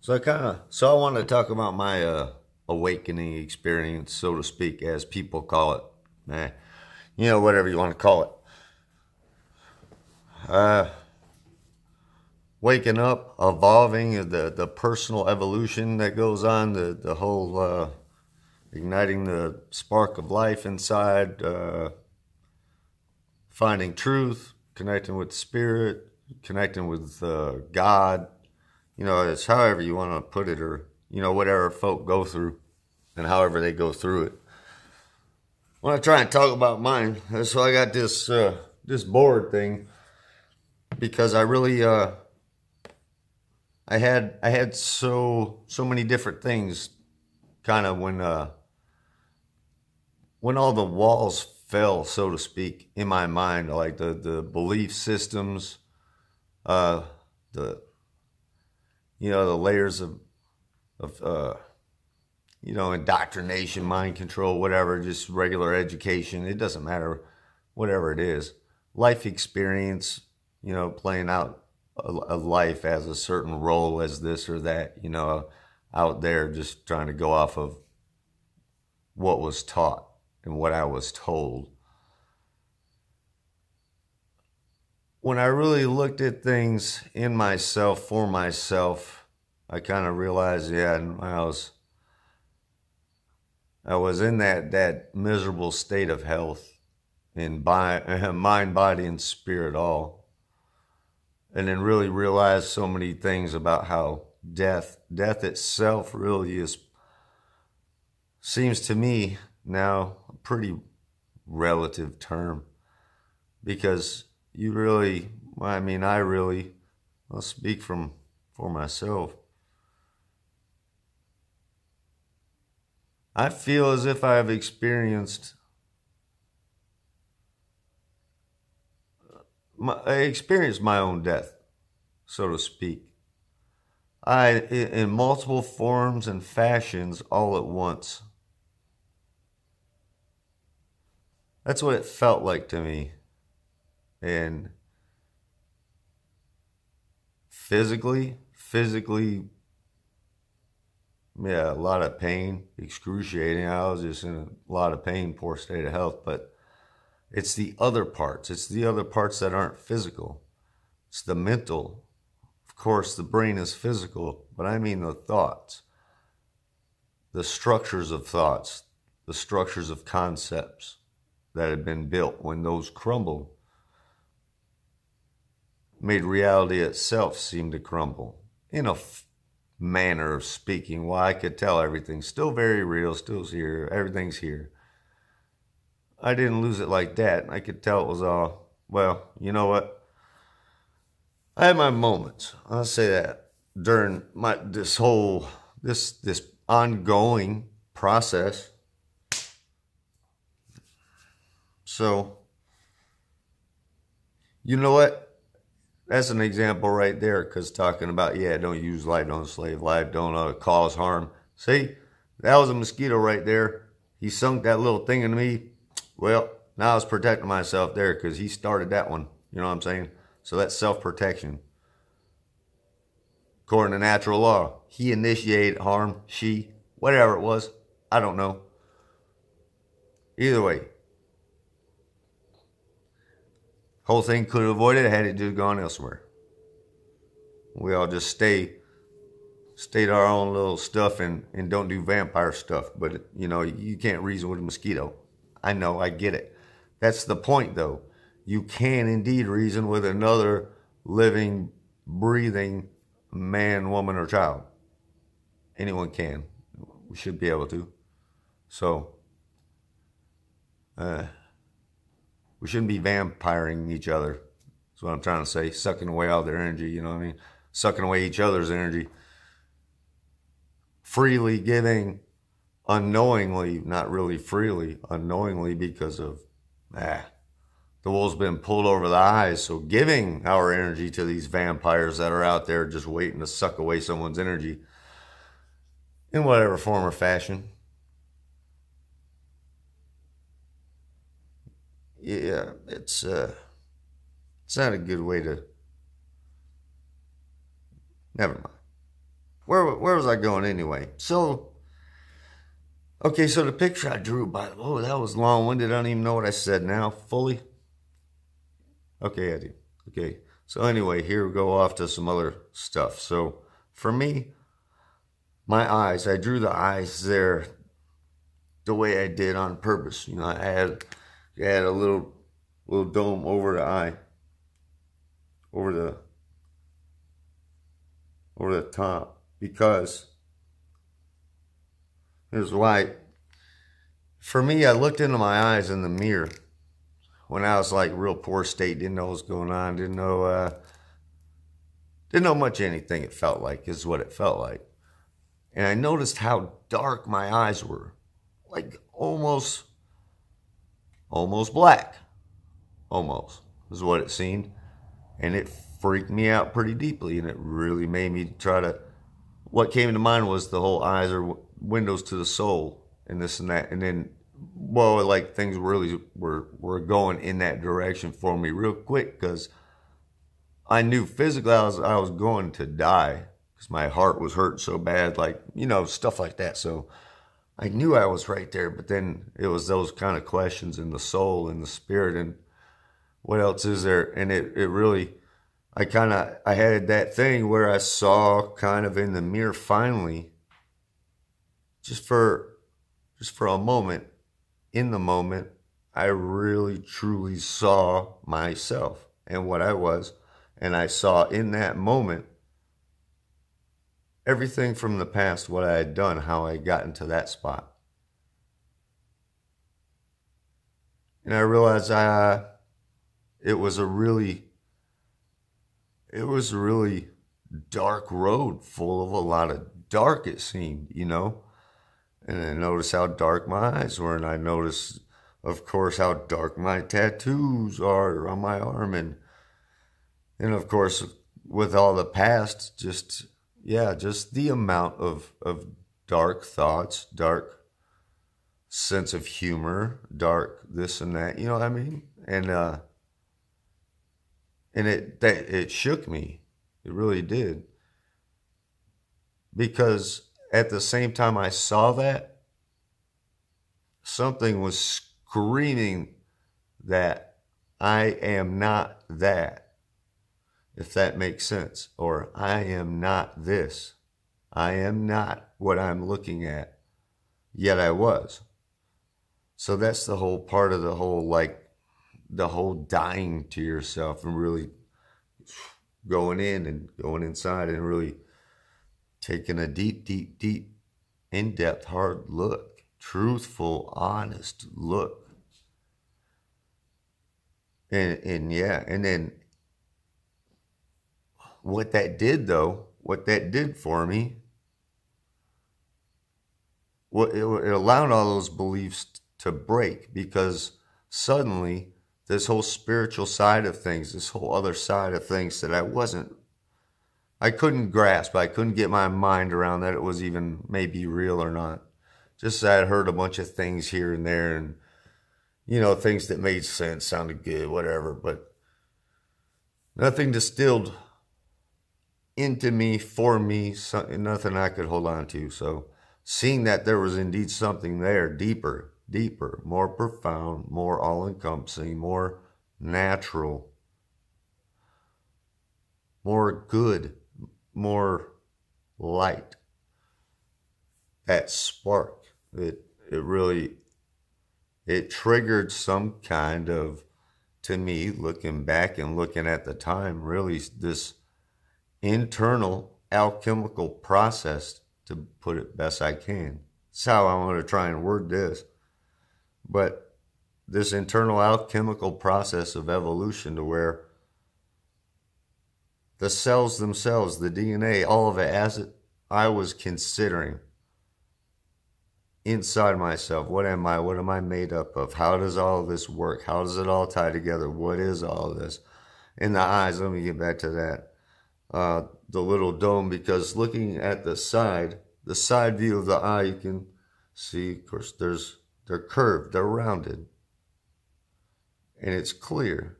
So I want to talk about my awakening experience, so to speak, as people call it. Eh, whatever you want to call it. Uh, Waking up, evolving, the personal evolution that goes on, the whole igniting the spark of life inside, finding truth, connecting with spirit, connecting with God. It's however you want to put it, or whatever folk go through, and however they go through it. When I try and talk about mine, so I got this board thing because I really I had so many different things kind of when all the walls fell, so to speak, in my mind, like the belief systems, uh, the the layers of indoctrination, mind control, whatever, just regular education. It doesn't matter, whatever it is. Life experience, playing out a life as a certain role as this or that, out there just trying to go off of what was taught and what I was told. When I really looked at things in myself, for myself, I kind of realized, yeah, I was in that miserable state of health in mind, body, and spirit all. And then really realized so many things about how death itself really seems to me now a pretty relative term. Because I'll speak for myself. I feel as if I have I experienced my own death, so to speak. In multiple forms and fashions all at once. That's what it felt like to me. And physically, yeah, a lot of pain, excruciating. I was just in a lot of pain, poor state of health. But it's the other parts. It's the other parts that aren't physical. It's the mental. Of course, the brain is physical, but I mean the thoughts, the structures of thoughts, the structures of concepts that had been built. When those crumbled, made reality itself seem to crumble in a manner of speaking. Well, I could tell everything's still very real, still's here, everything's here. I didn't lose it like that. I could tell it was all, well, you know what? I had my moments. I'll say that during this ongoing process. So, you know what? That's an example right there, because talking about, yeah, don't use life, don't slave life, don't cause harm. See, that was a mosquito right there. He sunk that little thing into me. Well, now I was protecting myself there because he started that one. You know what I'm saying? So that's self-protection. According to natural law, he initiated harm, she, whatever it was. I don't know. Either way, whole thing could have avoided it had it just gone elsewhere. We all just stay our own little stuff and don't do vampire stuff. But, you can't reason with a mosquito. I know, I get it. That's the point, though. You can indeed reason with another living, breathing man, woman, or child. Anyone can. We should be able to. So, we shouldn't be vampiring each other. That's what I'm trying to say. Sucking away all their energy, you know what I mean? Sucking away each other's energy. Freely giving, unknowingly, not really freely, unknowingly, because of, the wool's been pulled over the eyes. So giving our energy to these vampires that are out there just waiting to suck away someone's energy in whatever form or fashion. Yeah, it's not a good way to, never mind. where was I going anyway? So, okay, so the picture I drew oh, that was long-winded. I don't even know what I said now fully. Okay, I do. Okay, so anyway, here we go off to some other stuff. So for me, my eyes, I drew the eyes there the way I did on purpose. You know, I had a little dome over the eye, over the top, because here's why. For me, I looked into my eyes in the mirror when I was like real poor state, didn't know what was going on, didn't know much anything. It felt like is what it felt like, and I noticed how dark my eyes were, like almost black, almost is what it seemed, and it freaked me out pretty deeply, and it really made me try to. What came to mind was the whole eyes are windows to the soul, and this and that, and then, well, like things really were going in that direction for me real quick, because I knew physically I was going to die, because my heart was hurting so bad, like, you know, stuff like that. So I knew I was right there, but then it was those kind of questions in the soul and the spirit and what else is there, and it really. I had that thing where I saw kind of in the mirror finally, just for a moment, in the moment, I really truly saw myself and what I was. And I saw in that moment everything from the past, what I had done, how I got into that spot. And I realized it was a really dark road full of a lot of dark, it seemed, you know. And I noticed how dark my eyes were, and I noticed, of course, how dark my tattoos are on my arm, and of course, with all the past, just the amount of dark thoughts, dark sense of humor, dark this and that, you know what I mean? And it shook me. It really did. Because at the same time I saw that, something was screaming that I am not that, if that makes sense. Or I am not this. I am not what I'm looking at. Yet I was. So that's the whole part of the whole dying to yourself and really going in and going inside and really taking a deep, in-depth, hard look, truthful, honest look. And then what that did for me, it allowed all those beliefs to break, because suddenly this whole spiritual side of things, this whole other side of things that I couldn't grasp. I couldn't get my mind around that it was even maybe real or not. Just that I'd heard a bunch of things here and there, and, you know, things that made sense, sounded good, whatever, but nothing distilled into me, for me, nothing I could hold on to. So seeing that there was indeed something there, deeper, more profound, more all-encompassing, more natural, more good, more light. That spark, it triggered some kind of, to me, looking back and looking at the time, really this internal alchemical process, to put it best I can. That's how I want to try and word this. But this internal alchemical process of evolution, to where the cells themselves, the DNA, all of it, as I was considering inside myself, what am I made up of? How does all this work? How does it all tie together? What is all this? In the eyes, let me get back to that. The little dome, because looking at the side view of the eye, you can see, of course, they're curved, they're rounded, and it's clear.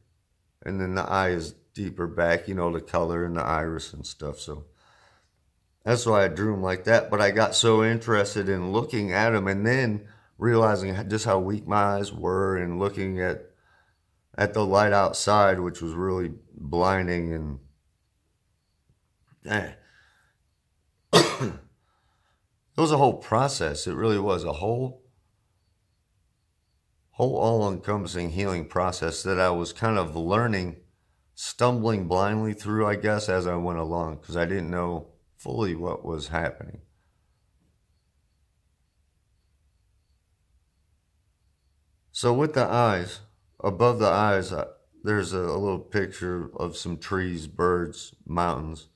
And then the eye is deeper back, you know, the color and the iris and stuff. So That's why I drew them like that. But I got so interested in looking at them and then realizing just how weak my eyes were, and looking at the light outside, which was really blinding. And it was a whole process. It really was a whole all-encompassing healing process that I was kind of learning, stumbling blindly through, I guess, as I went along, because I didn't know fully what was happening. So with the eyes, above the eyes, there's a little picture of some trees, birds, mountains.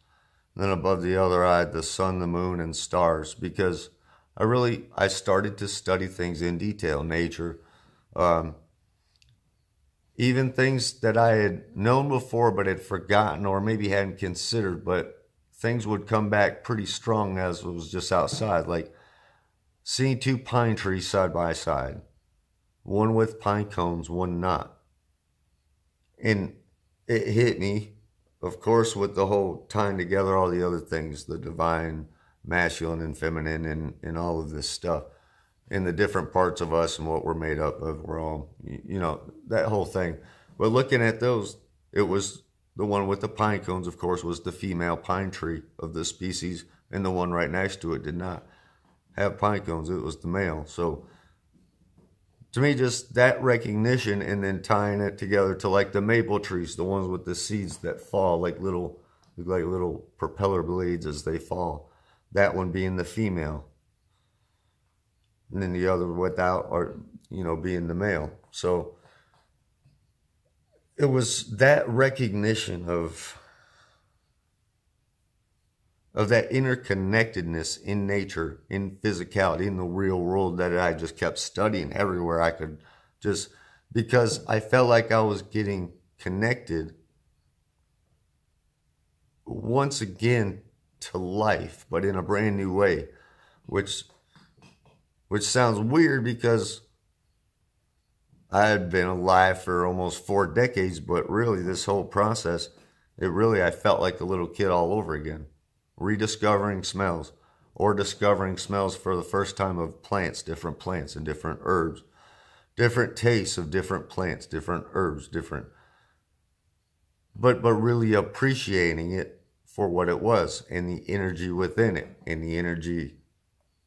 And then above the other eye, the sun, the moon, and stars, because I started to study things in detail, nature, even things that I had known before but had forgotten or maybe hadn't considered, but things would come back pretty strong as it was just outside, like seeing two pine trees side by side, one with pine cones, one not. And it hit me, of course, with the whole tying together all the other things, the divine, masculine and feminine, and all of this stuff, and the different parts of us and what we're made up of. We're all, that whole thing. But looking at those, it was the one with the pine cones, of course, was the female pine tree of the species, and the one right next to it did not have pine cones. It was the male. So to me, just that recognition, and then tying it together to like the maple trees, the ones with the seeds that fall like little propeller blades as they fall. That one being the female, and then the other without, or being the male. So it was that recognition of that interconnectedness in nature, in physicality, in the real world, that I just kept studying everywhere I could, just because I felt like I was getting connected once again to life, but in a brand new way, which sounds weird because I had been alive for almost 4 decades, but really this whole process, I felt like a little kid all over again, rediscovering smells, or discovering smells for the first time of different plants and different herbs, different tastes of different plants, different herbs, but really appreciating it for what it was, and the energy within it, and the energy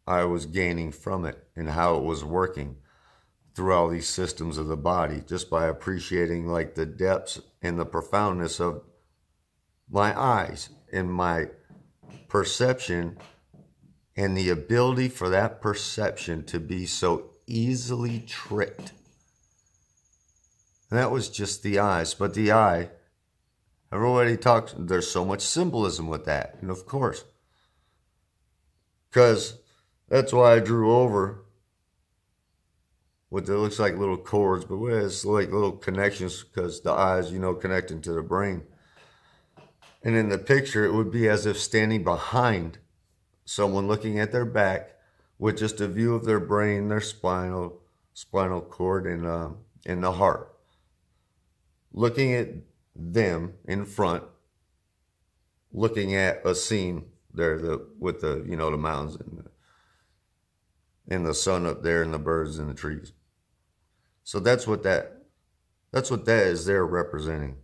I was gaining from it, and how it was working through all these systems of the body, just by appreciating like the depths and the profoundness of my eyes and my perception, and the ability for that perception to be so easily tricked. And that was just the eyes. But the eye, everybody talks, there's so much symbolism with that. And of course, because that's why I drew over what looks like little cords, but it's like little connections, because the eyes, connecting to the brain. And in the picture, it would be as if standing behind someone, looking at their back, with just a view of their brain, their spinal cord, and the heart. Looking at them in front, looking at a scene there, with the the mountains and the sun up there, and the birds and the trees. So that's what that is there representing.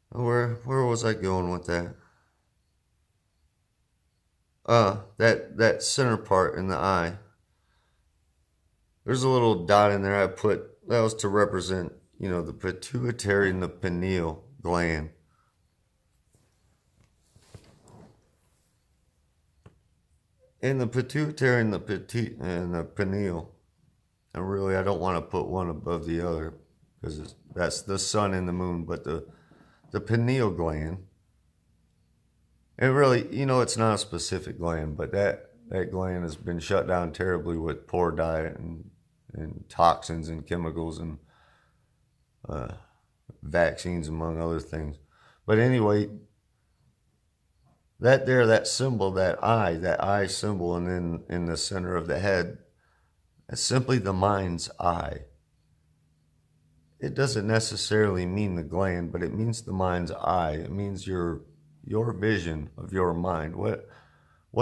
Where was I going with that? That center part in the eye. There's a little dot in there I put, that was to represent, the pituitary and the pineal gland. And the pituitary and the pineal, and really I don't want to put one above the other, because that's the sun and the moon, but the pineal gland, and really, it's not a specific gland, but that gland has been shut down terribly with poor diet and toxins and chemicals and vaccines, among other things. But anyway, that symbol, that eye symbol, and then in the center of the head, that's simply the mind's eye. it doesn't necessarily mean the gland, but it means the mind's eye. It means your vision of your mind, what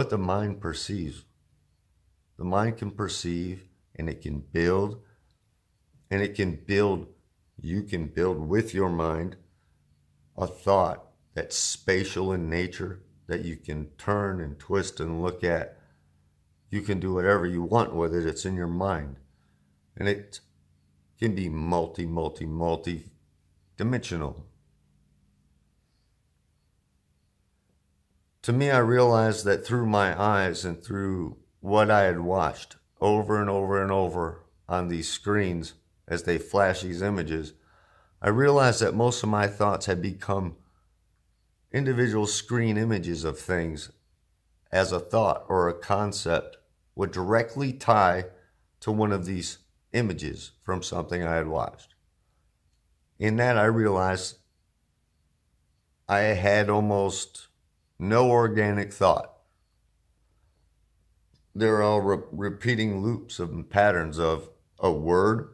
the mind perceives. The mind can perceive, and it can build, and it can build. You can build with your mind a thought that's spatial in nature, that you can turn and twist and look at. You can do whatever you want with it. It's in your mind. And it can be multi-dimensional. To me, I realized that through my eyes and through what I had watched over and over and over on these screens as they flash these images, I realized that most of my thoughts had become individual screen images of things as a thought or a concept would directly tie to one of these images from something I had watched. In that, I realized I had almost no organic thought. They're all repeating loops of patterns of a word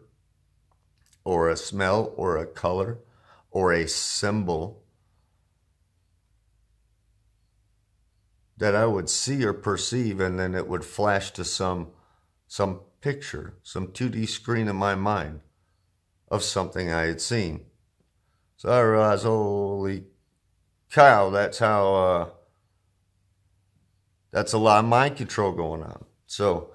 or a smell or a color or a symbol that I would see or perceive, and then it would flash to some picture, some 2D screen in my mind of something I had seen. So I realized, holy cow, that's a lot of mind control going on. So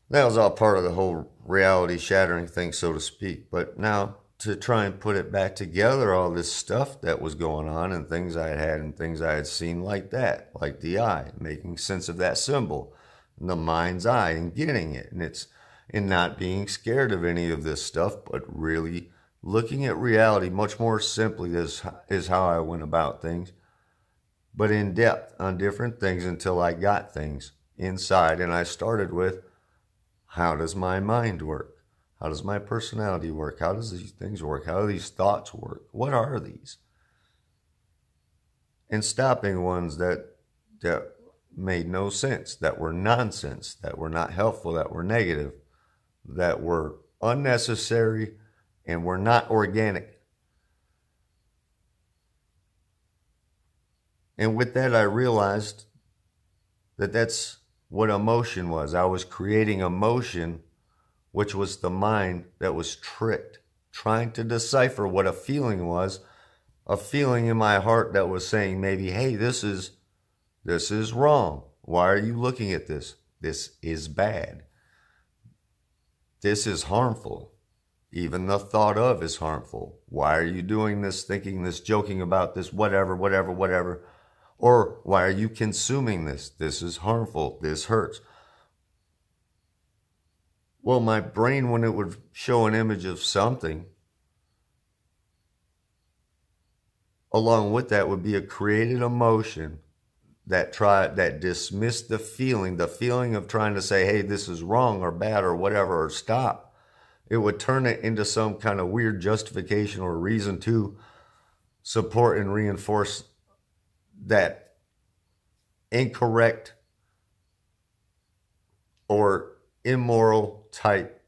that was all part of the whole reality shattering thing, so to speak. But now to try and put it back together, all this stuff that was going on and things I had and things I had seen like that, like the eye, making sense of that symbol, the mind's eye, and getting it. And it's in not being scared of any of this stuff, but really looking at reality much more simply is how I went about things, but in depth on different things until I got things inside. And I started with, how does my mind work? How does my personality work? How does these things work? How do these thoughts work? What are these? And stopping ones that made no sense, that were nonsense, that were not helpful, that were negative, that were unnecessary, and were not organic. And with that, I realized that that's what emotion was. I was creating emotion, which was the mind that was tricked, trying to decipher what a feeling was, a feeling in my heart that was saying maybe, hey, this is wrong. Why are you looking at this? This is bad. This is harmful. Even the thought of is harmful. Why are you doing this, thinking this, joking about this, whatever. Or why are you consuming this? This is harmful. This hurts. Well, my brain, when it would show an image of something, along with that would be a created emotion that dismissed the feeling of trying to say, hey, this is wrong or bad or whatever, or stop. It would turn it into some kind of weird justification or reason to support and reinforce that incorrect or immoral type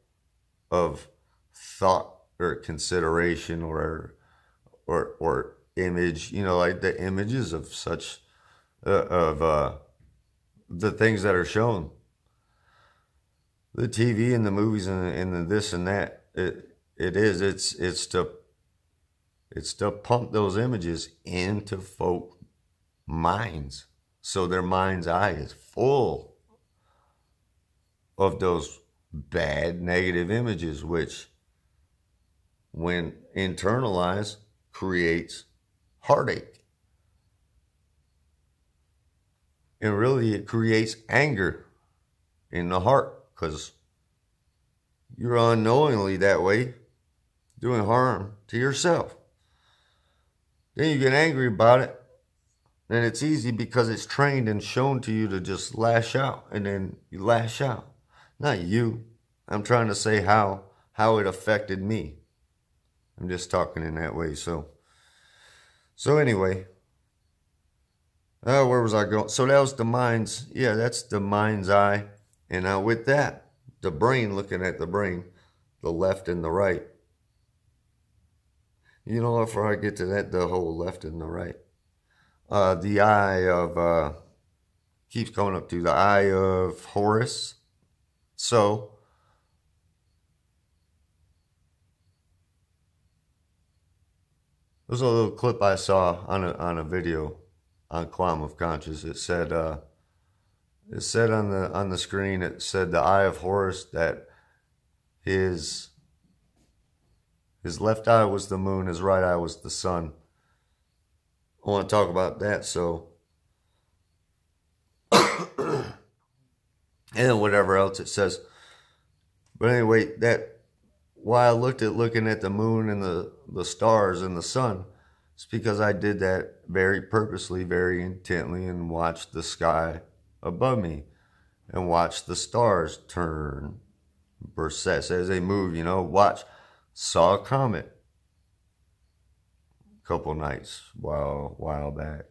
of thought or consideration or image, like the images of such the things that are shown, the TV and the movies and the this and that. It's to pump those images into folk minds, so their mind's eye is full of those bad negative images, which when internalized creates heartache. And really it creates anger in the heart, because you're unknowingly that way doing harm to yourself. Then you get angry about it, and it's easy because it's trained and shown to you to just lash out, and then you lash out. Not you. I'm trying to say how it affected me. I'm just talking in that way. So anyway, where was I going? So that was the mind's, that's the mind's eye. And now with that, the brain, looking at the brain, the left and the right, You know, before I get to that, the whole left and the right. The eye of, keeps coming up to the eye of Horus. So, there's a little clip I saw on a video on Quantum of Conscious. It said on the screen, it said the eye of Horus, that his left eye was the moon, his right eye was the sun. I want to talk about that. So, and whatever else it says. But anyway, that why I looking at the moon and the stars and the sun, it's because I did that very purposely, very intently, and watched the sky above me and watched the stars turn, process as they move, you know, saw a comet a couple nights while back.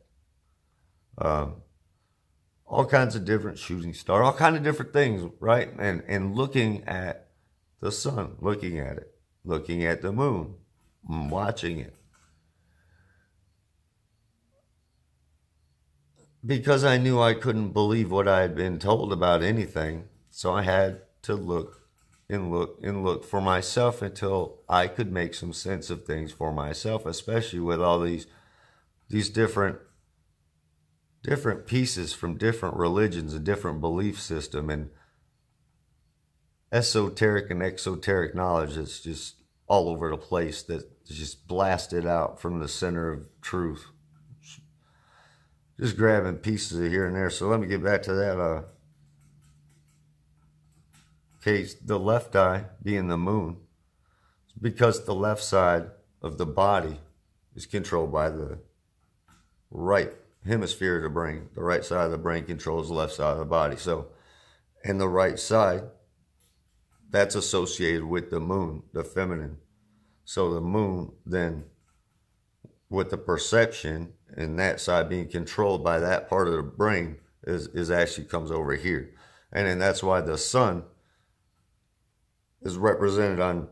All kinds of different shooting stars, all kinds of different things, right? And looking at the sun, looking at it, looking at the moon, watching it. Because I knew I couldn't believe what I had been told about anything, so I had to look and look for myself until I could make some sense of things for myself, especially with all these different pieces from different religions, a different belief system, and esoteric and exoteric knowledge that's just all over the place, that's just blasted out from the center of truth. Just grabbing pieces of here and there. So let me get back to that. Okay, the left eye being the moon, it's because the left side of the body is controlled by the right hemisphere of the brain. The right side of the brain controls the left side of the body. So, and the right side, that's associated with the moon, the feminine. So the moon then, with the perception and that side being controlled by that part of the brain, is actually comes over here. And then that's why the sun is represented on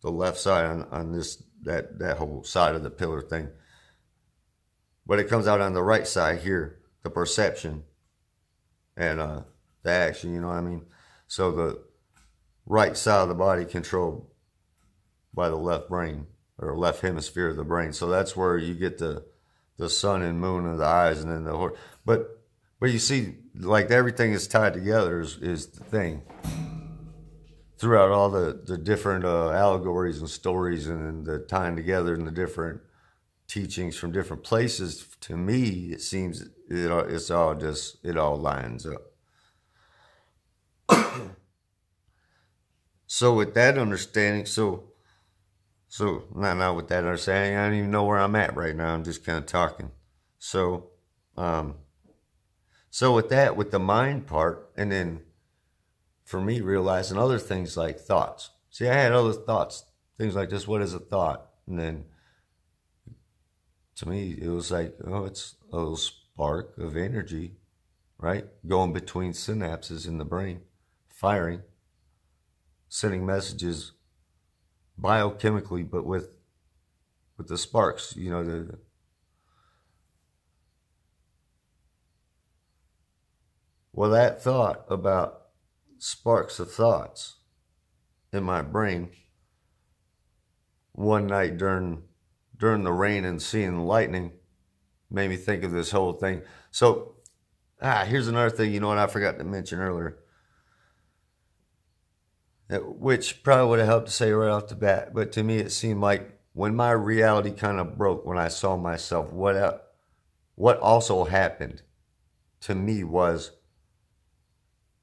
the left side, on this that whole side of the pillar thing. But it comes out on the right side here, the perception and the action, you know what I mean? So the right side of the body controlled by the left brain, or left hemisphere of the brain. So that's where you get the sun and moon of the eyes, and then the horse. But you see, like, everything is tied together is the thing. Throughout all the different allegories and stories, and the tying together and the different teachings from different places, to me, it seems it all lines up. So with that understanding, so not with that understanding, I don't even know where I'm at right now. I'm just kind of talking. So with that, with the mind part, and then for me realizing other things like thoughts. See, I had other thoughts, things like this. What is a thought? And then to me, it was like, oh, it's a little spark of energy, right? Going between synapses in the brain, firing, sending messages biochemically, but with the sparks, you know, well, that thought about sparks of thoughts in my brain one night during the rain and seeing lightning made me think of this whole thing. So, here's another thing, you know what I forgot to mention earlier, which probably would have helped to say right off the bat, but to me it seemed like when my reality kind of broke, when I saw myself, what also happened to me was,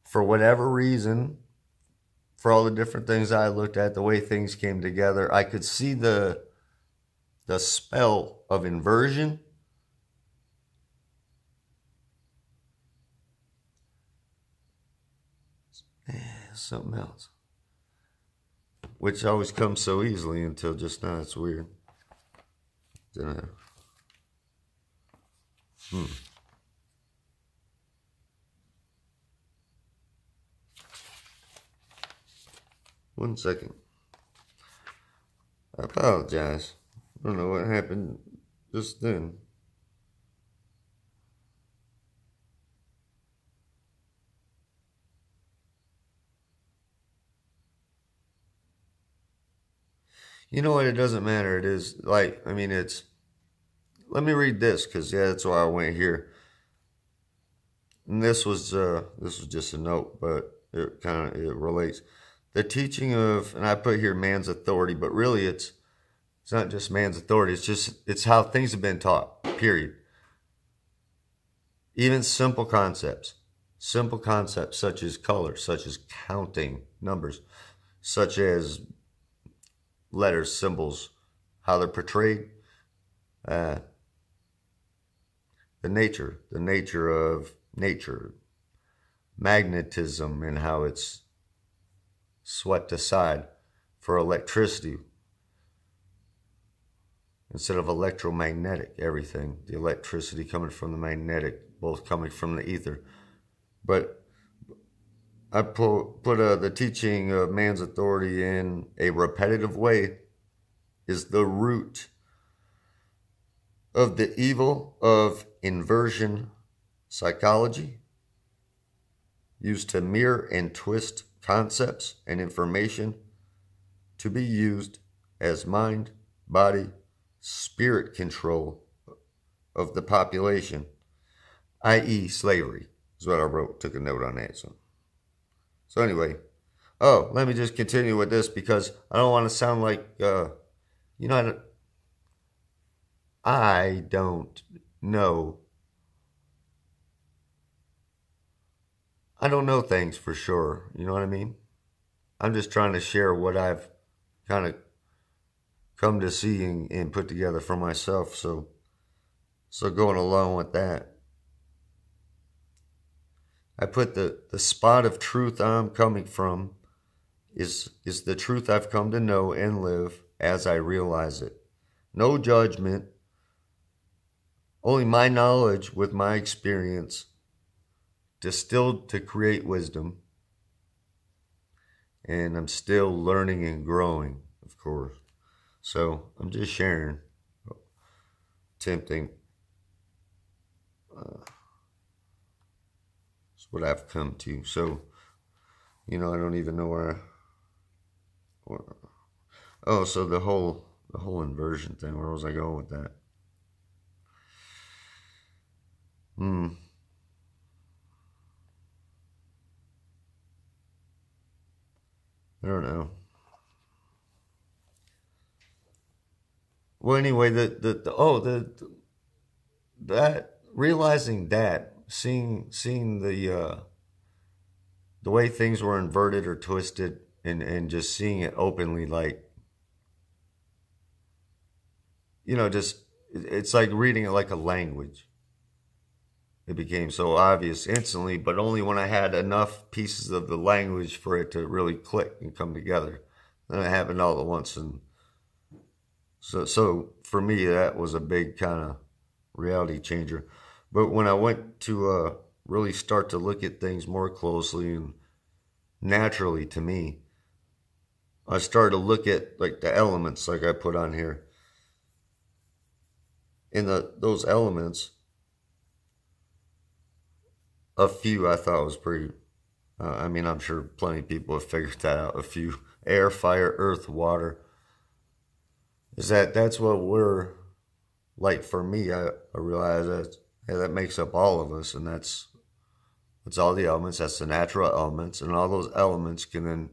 for whatever reason, for all the different things I looked at, the way things came together, I could see the spell of inversion something else, which always comes so easily until just now. It's weird. One second. I apologize. I don't know what happened just then. You know what? It doesn't matter. It is like, I mean, it's, let me read this because, yeah, that's why I went here. And this was just a note, but it relates. The teaching of, and I put here man's authority, but really it's not just man's authority. It's how things have been taught, period. Even simple concepts such as color, such as counting numbers, such as letters, symbols, how they're portrayed, the nature of nature, magnetism and how it's swept aside for electricity instead of electromagnetic, everything, the electricity coming from the magnetic, both coming from the ether. But I put the teaching of man's authority in a repetitive way is the root of the evil of inversion psychology, used to mirror and twist concepts and information to be used as mind, body, spirit control of the population, i.e. slavery, is what I wrote, took a note on that. So anyway, let me just continue with this because I don't want to sound like, you know, I don't know. I don't know things for sure, you know what I mean? I'm just trying to share what I've kind of come to see and put together for myself. So going along with that, I put the spot of truth I'm coming from is the truth I've come to know and live as I realize it. No judgment, only my knowledge with my experience distilled to create wisdom. And I'm still learning and growing, of course. So I'm just sharing, attempting. It's what I've come to. So, you know, I don't even know where oh, so the whole inversion thing. Where was I going with that? I don't know. Well, anyway, that realizing that, seeing the way things were inverted or twisted, and just seeing it openly, like, you know, just it's like reading it like a language. It became so obvious instantly, but only when I had enough pieces of the language for it to really click and come together. Then it happened all at once, and so for me, that was a big kind of reality changer. But when I went to really start to look at things more closely and naturally to me, I started to look at like the elements, like I put on here. In those elements, a few I thought was pretty, I mean, I'm sure plenty of people have figured that out. A few: air, fire, earth, water. That's what we're like. For me, I realize that makes up all of us, and that's all the elements. That's the natural elements, and all those elements can then,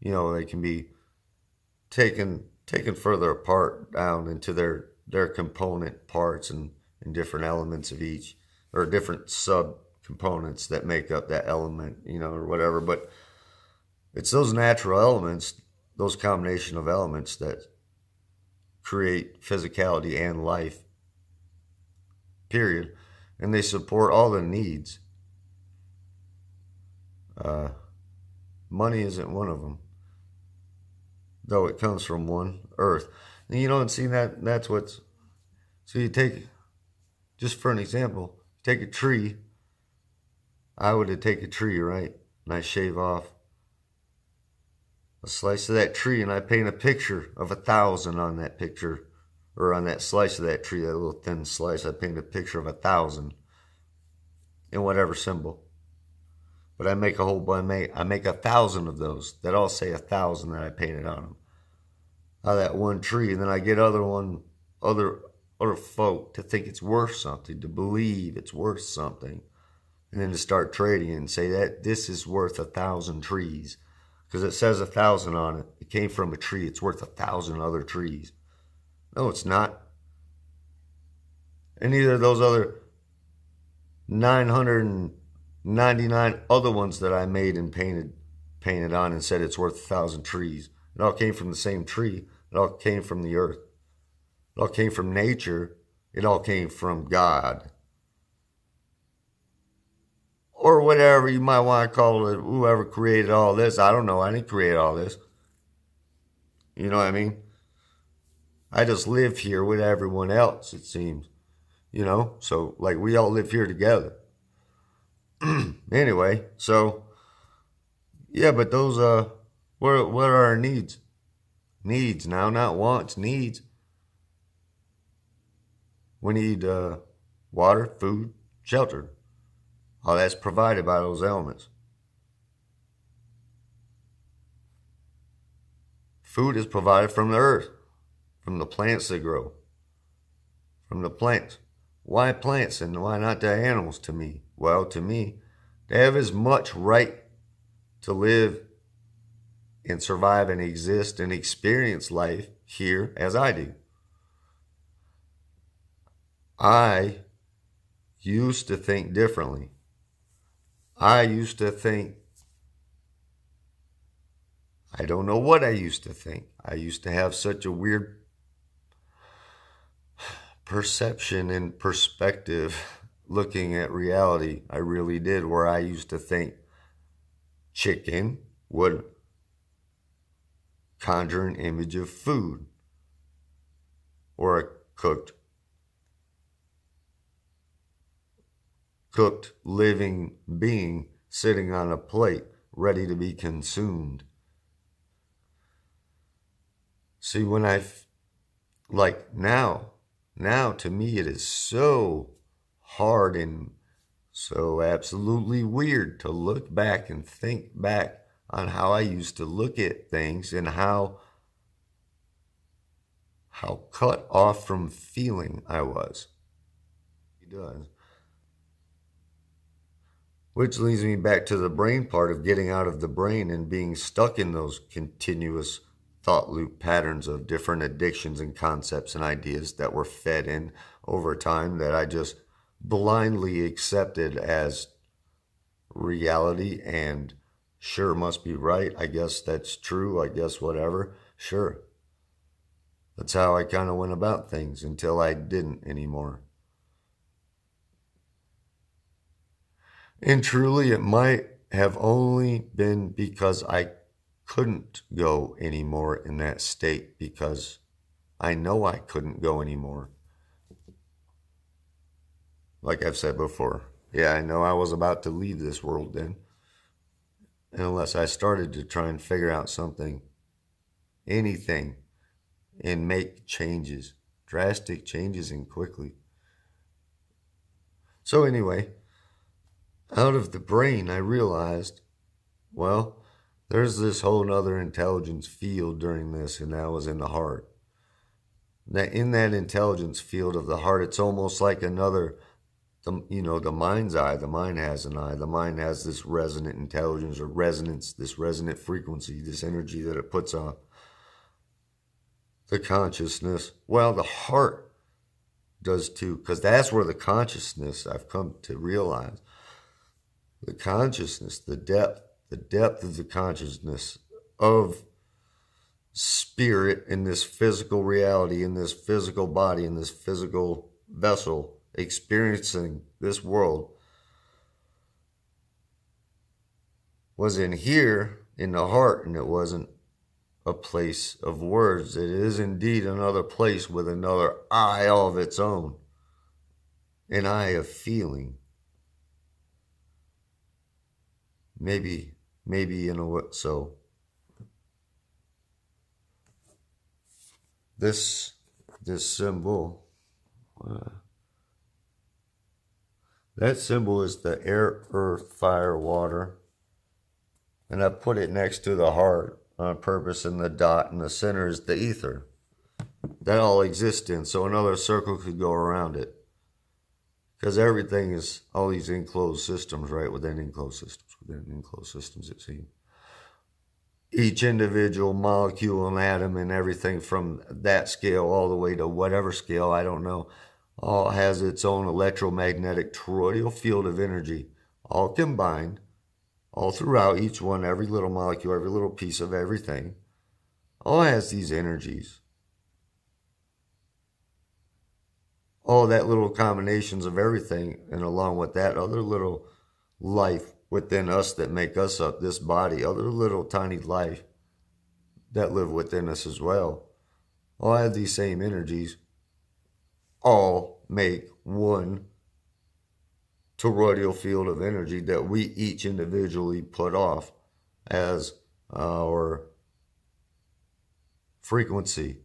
you know, they can be taken further apart down into their component parts and different elements of each, or different sub components that make up that element, you know, or whatever. But it's those natural elements, those combination of elements, that create physicality and life, period. And they support all the needs. Money isn't one of them, though it comes from one, earth. And, you know, and see, that's what's, so you take, just for an example, take a tree. I would take a tree, right? And I shave off a slice of that tree, and I paint a picture of 1,000 on that picture, or on that slice of that tree, that little thin slice, I painted a picture of 1,000 in whatever symbol. But I make 1,000 of those that all say 1,000 that I painted on them. Out of that one tree, and then I get other folk to think it's worth something, to believe it's worth something, and then to start trading it and say that this is worth 1,000 trees because it says 1,000 on it. It came from a tree. It's worth 1,000 other trees. No, it's not. And neither of those other 999 other ones that I made and painted on and said it's worth 1,000 trees. It all came from the same tree. It all came from the earth. It all came from nature. It all came from God. Or whatever you might want to call it, whoever created all this. I don't know. I didn't create all this. You know what I mean? I just live here with everyone else, it seems. You know? So, like, we all live here together. Anyway, so, yeah, but those, what are our needs? Needs now, not wants, needs. We need water, food, shelter. All that's provided by those elements. Food is provided from the earth, from the plants that grow, from the plants. Why plants and why not the animals to me? Well, to me, they have as much right to live and survive and exist and experience life here as I do. I used to think differently. I used to think, I don't know what I used to think. I used to have such a weird perception and perspective looking at reality. I really did, where I used to think chicken would conjure an image of food or a cooked living being sitting on a plate ready to be consumed. See, when now to me it is so hard and so absolutely weird to look back and think back on how I used to look at things and how cut off from feeling I was. It does. Which leads me back to the brain part of getting out of the brain and being stuck in those continuous thought loop patterns of different addictions and concepts and ideas that were fed in over time that I just blindly accepted as reality and sure, must be right. I guess that's true. I guess whatever. Sure. That's how I kind of went about things until I didn't anymore. And truly, it might have only been because I couldn't go anymore in that state, because I know I couldn't go anymore. Like I've said before, yeah, I know I was about to leave this world then, unless I started to try and figure out something, anything, and make changes, drastic changes, and quickly. So anyway, out of the brain, I realized, well, there's this whole other intelligence field during this, and that was in the heart. Now, in that intelligence field of the heart, it's almost like another, the mind's eye. The mind has an eye. The mind has this resonant intelligence or resonance, this resonant frequency, this energy that it puts off. The consciousness, well, the heart does too, because that's where the consciousness, I've come to realize, the consciousness, the depth of the consciousness of spirit in this physical reality, in this physical body, in this physical vessel, experiencing this world, was in here, in the heart, and it wasn't a place of words. It is indeed another place with another I all of its own, an I of feeling. Maybe in a way. So this this symbol. That symbol is the air, earth, fire, water. And I put it next to the heart on purpose, and the dot in the center is the ether. That all exists in, so another circle could go around it. Because everything is all these enclosed systems, right? Within enclosed systems, it seems. Each individual molecule and atom and everything from that scale all the way to whatever scale, I don't know, all has its own electromagnetic toroidal field of energy, all combined, all throughout each one, every little molecule, every little piece of everything, all has these energies. All that little combinations of everything, and along with that other little life within us that make us up, this body, other little tiny life that live within us as well, all have these same energies, all make one toroidal field of energy that we each individually put off as our frequency,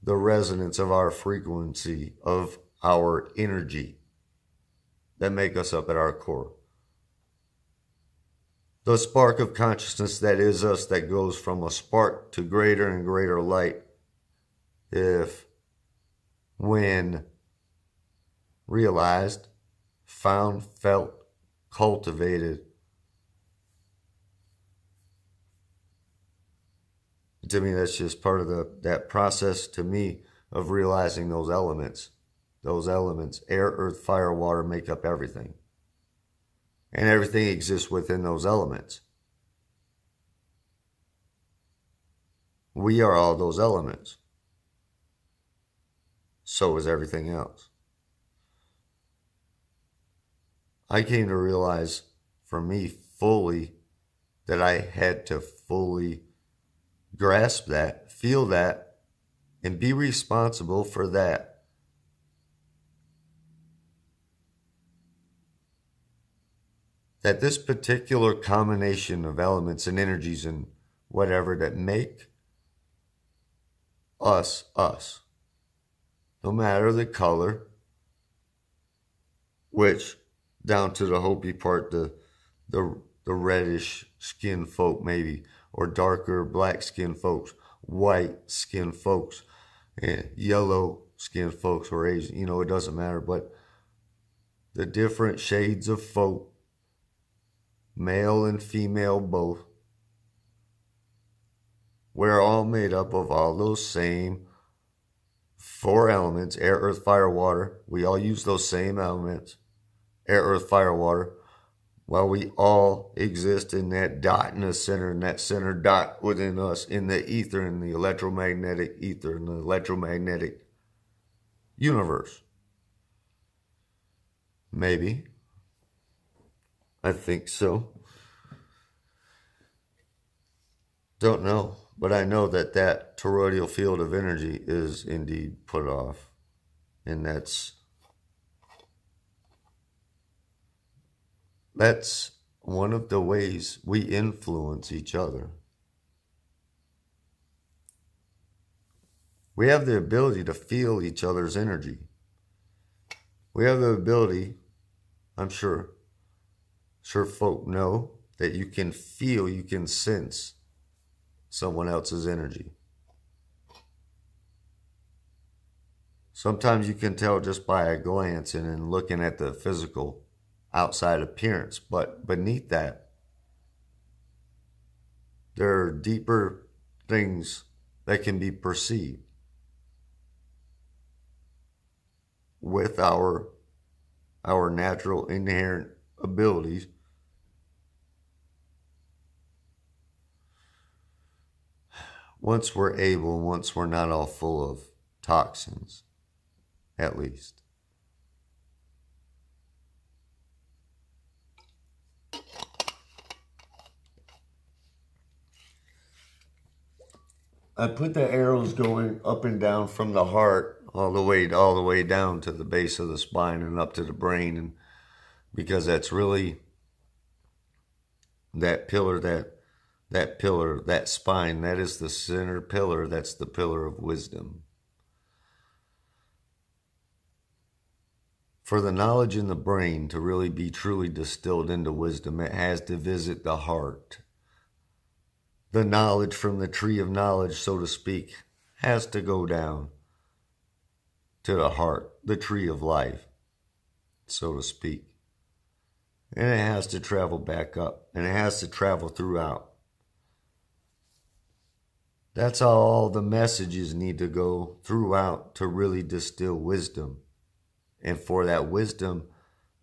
the resonance of our frequency, of our energy that make us up at our core. The spark of consciousness that is us, that goes from a spark to greater and greater light, when realized, found, felt, cultivated. To me, that's just part of that process, to me, of realizing those elements. Those elements, air, earth, fire, water, make up everything. And everything exists within those elements. We are all those elements. So is everything else. I came to realize, for me, fully, that I had to fully grasp that, feel that, and be responsible for that. That this particular combination of elements and energies and whatever that make us, us, no matter the color, which down to the Hopi part, the reddish skin folk maybe, or darker black skin folks, white skin folks, and yellow skin folks, or Asian, it doesn't matter, but the different shades of folk, male and female both, we're all made up of all those same 4 elements, air, earth, fire, water. We all use those same elements, air, earth, fire, water, while we all exist in that dot in the center, and that center dot within us, in the ether, in the electromagnetic ether, in the electromagnetic universe. Maybe. I think so. Don't know. But I know that toroidal field of energy is indeed put off. And that's one of the ways we influence each other. We have the ability to feel each other's energy. We have the ability, I'm sure folk know, that you can feel, you can sense someone else's energy. Sometimes you can tell just by a glance and in looking at the physical outside appearance, but beneath that, there are deeper things that can be perceived with our natural inherent abilities. Once we're not all full of toxins, at least. I put the arrows going up and down from the heart all the way down to the base of the spine and up to the brain, and because that's really that pillar, that spine, that is the center pillar. That's the pillar of wisdom. For the knowledge in the brain to really be truly distilled into wisdom, it has to visit the heart. The knowledge from the tree of knowledge, so to speak, has to go down to the heart, the tree of life, so to speak. And it has to travel back up, and it has to travel throughout. That's how all the messages need to go throughout to really distill wisdom. And for that wisdom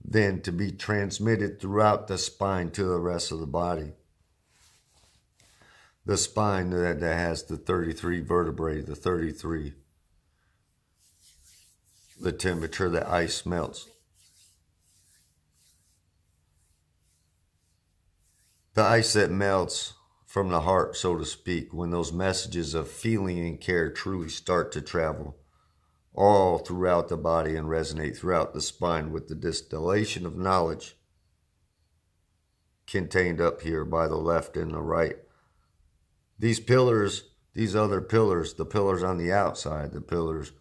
then to be transmitted throughout the spine to the rest of the body. The spine that has the 33 vertebrae, the 33. The temperature that ice melts. The ice that melts from the heart, so to speak, when those messages of feeling and care truly start to travel all throughout the body and resonate throughout the spine with the distillation of knowledge contained up here by the left and the right. These pillars, these other pillars, the pillars on the outside, the pillars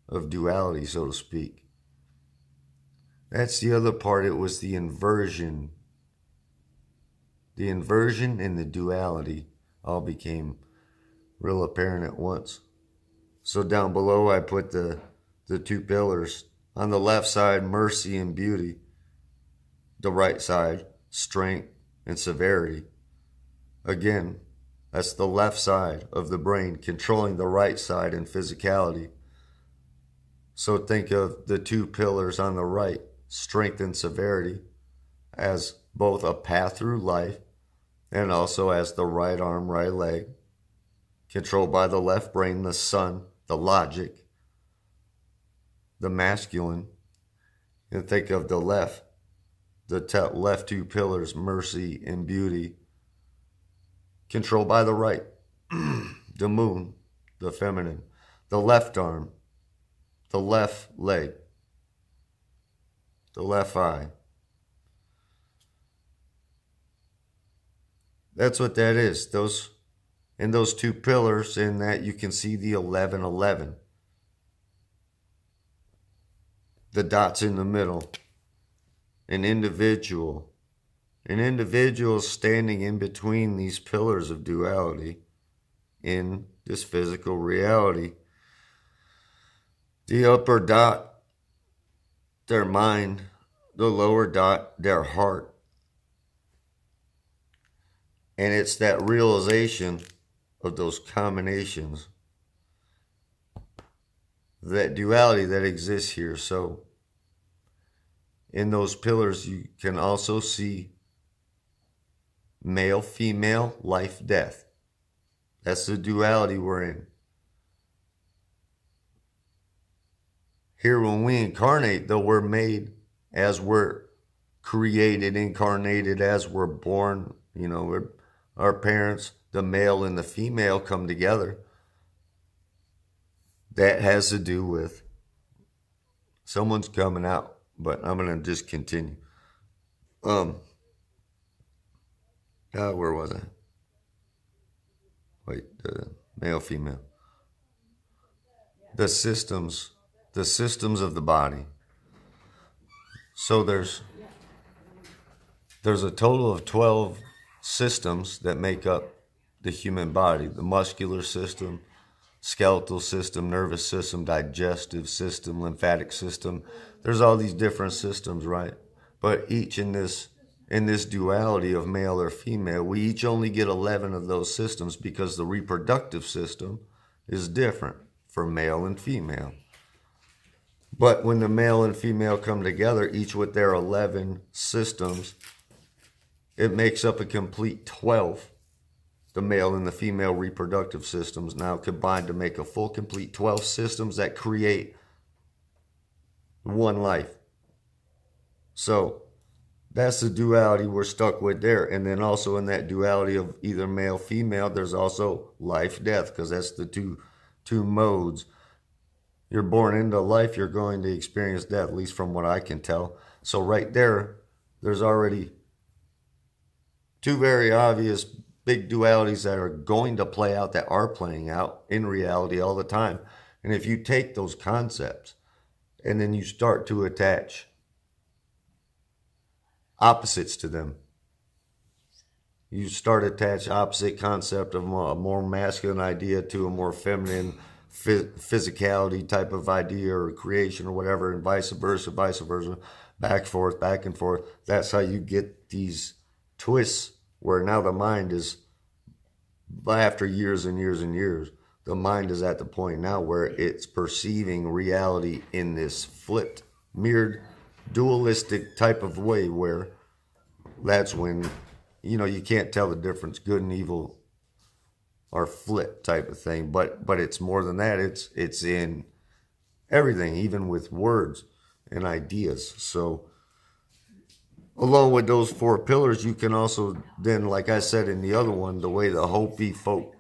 of duality, so to speak. That's the other part. It was the inversion. The inversion and the duality all became real apparent at once. So down below I put the two pillars. On the left side, mercy and beauty. The right side, strength and severity. Again, that's the left side of the brain controlling the right side in physicality. So think of the two pillars on the right, strength and severity, as both a path through life and also as the right arm, right leg, controlled by the left brain, the sun, the logic, the masculine. And think of the left, left two pillars, mercy and beauty, controlled by the right, the moon, the feminine, the left arm, the left leg, the left eye. That's what that is. Those two pillars, in that you can see the 1111. The dots in the middle. An individual standing in between these pillars of duality in this physical reality. The upper dot, their mind. The lower dot, their heart. And it's that realization of those combinations, that duality that exists here. So in those pillars, you can also see male, female, life, death. That's the duality we're in. Here, when we incarnate, though, we're made as we're created, incarnated, as we're born. You know, our parents, the male and the female, come together. That has to do with someone's coming out, but I'm going to just continue. Where was I? Wait, the male, female. The systems of the body. So there's a total of 12 systems that make up the human body. The muscular system, skeletal system, nervous system, digestive system, lymphatic system. There's all these different systems, right? But each in this duality of male or female, we each only get 11 of those systems, because the reproductive system is different for male and female. But when the male and female come together, each with their 11 systems, it makes up a complete 12. The male and the female reproductive systems now combined to make a full, complete 12 systems that create one life. So that's the duality we're stuck with there. And then also in that duality of either male, female, there's also life, death, because that's the two modes. You're born into life, you're going to experience death, at least from what I can tell. So right there, there's already two very obvious big dualities that are going to play out, that are playing out in reality all the time. And if you take those concepts and then you start to attach opposites to them. You start to attach opposite concept of a more masculine idea to a more feminine physicality type of idea or creation or whatever, and vice versa, back and forth. That's how you get these twists where now the mind is, after years and years and years, the mind is at the point now where it's perceiving reality in this flipped, mirrored, dualistic type of way, where that's when, you can't tell the difference. Good and evil are flipped type of thing. But it's more than that. It's in everything, even with words and ideas. So along with those 4 pillars, you can also then, like I said in the other one, the way the Hopi folk,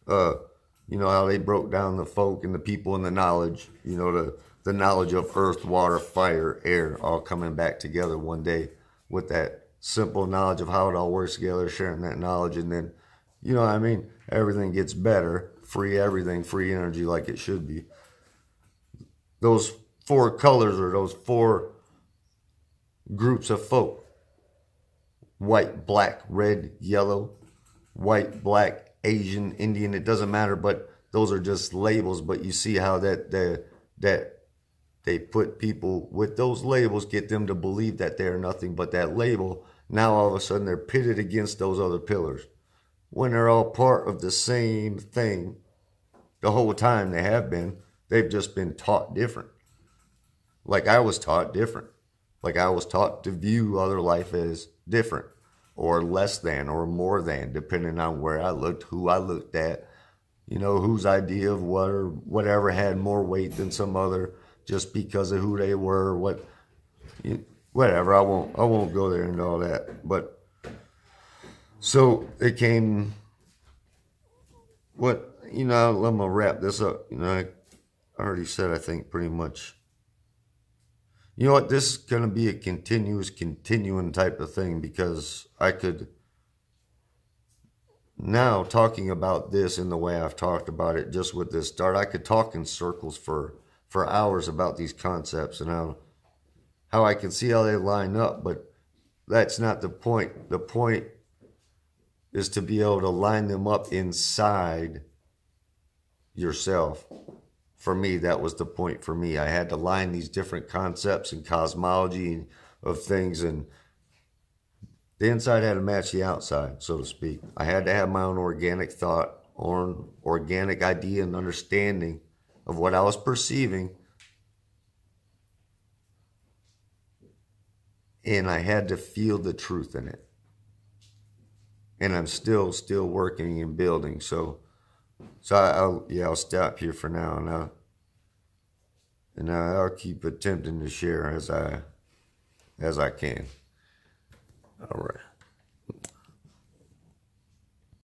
how they broke down the folk and the people and the knowledge, the knowledge of earth, water, fire, air, all coming back together one day with that simple knowledge of how it all works together, sharing that knowledge. And then, everything gets better, free everything, free energy like it should be. Those 4 colors, or those 4 groups of folk: white, black, red, yellow, white, black, Asian, Indian, it doesn't matter, but those are just labels. But you see how that they put people with those labels, get them to believe that they're nothing but that label. Now all of a sudden they're pitted against those other pillars, when they're all part of the same thing the whole time. They have been. They've just been taught different. Like I was taught different. Like I was taught to view other life as different, or less than, or more than, depending on where I looked, who I looked at, whose idea of what or whatever had more weight than some other, just because of who they were, whatever. I won't go there into all that. But so it came, I'm gonna wrap this up. I already said, I think, pretty much. You know what? This is going to be a continuing type of thing, because I could, now talking about this in the way I've talked about it just with this start, I could talk in circles for hours about these concepts and how I can see how they line up, but that's not the point. The point is to be able to line them up inside yourself. For me, that was the point for me. I had to line these different concepts and cosmology of things, and the inside had to match the outside, so to speak. I had to have my own organic thought, or organic idea and understanding of what I was perceiving, and I had to feel the truth in it. And I'm still working and building. So I'll stop here for now, and I'll keep attempting to share as I can. All right.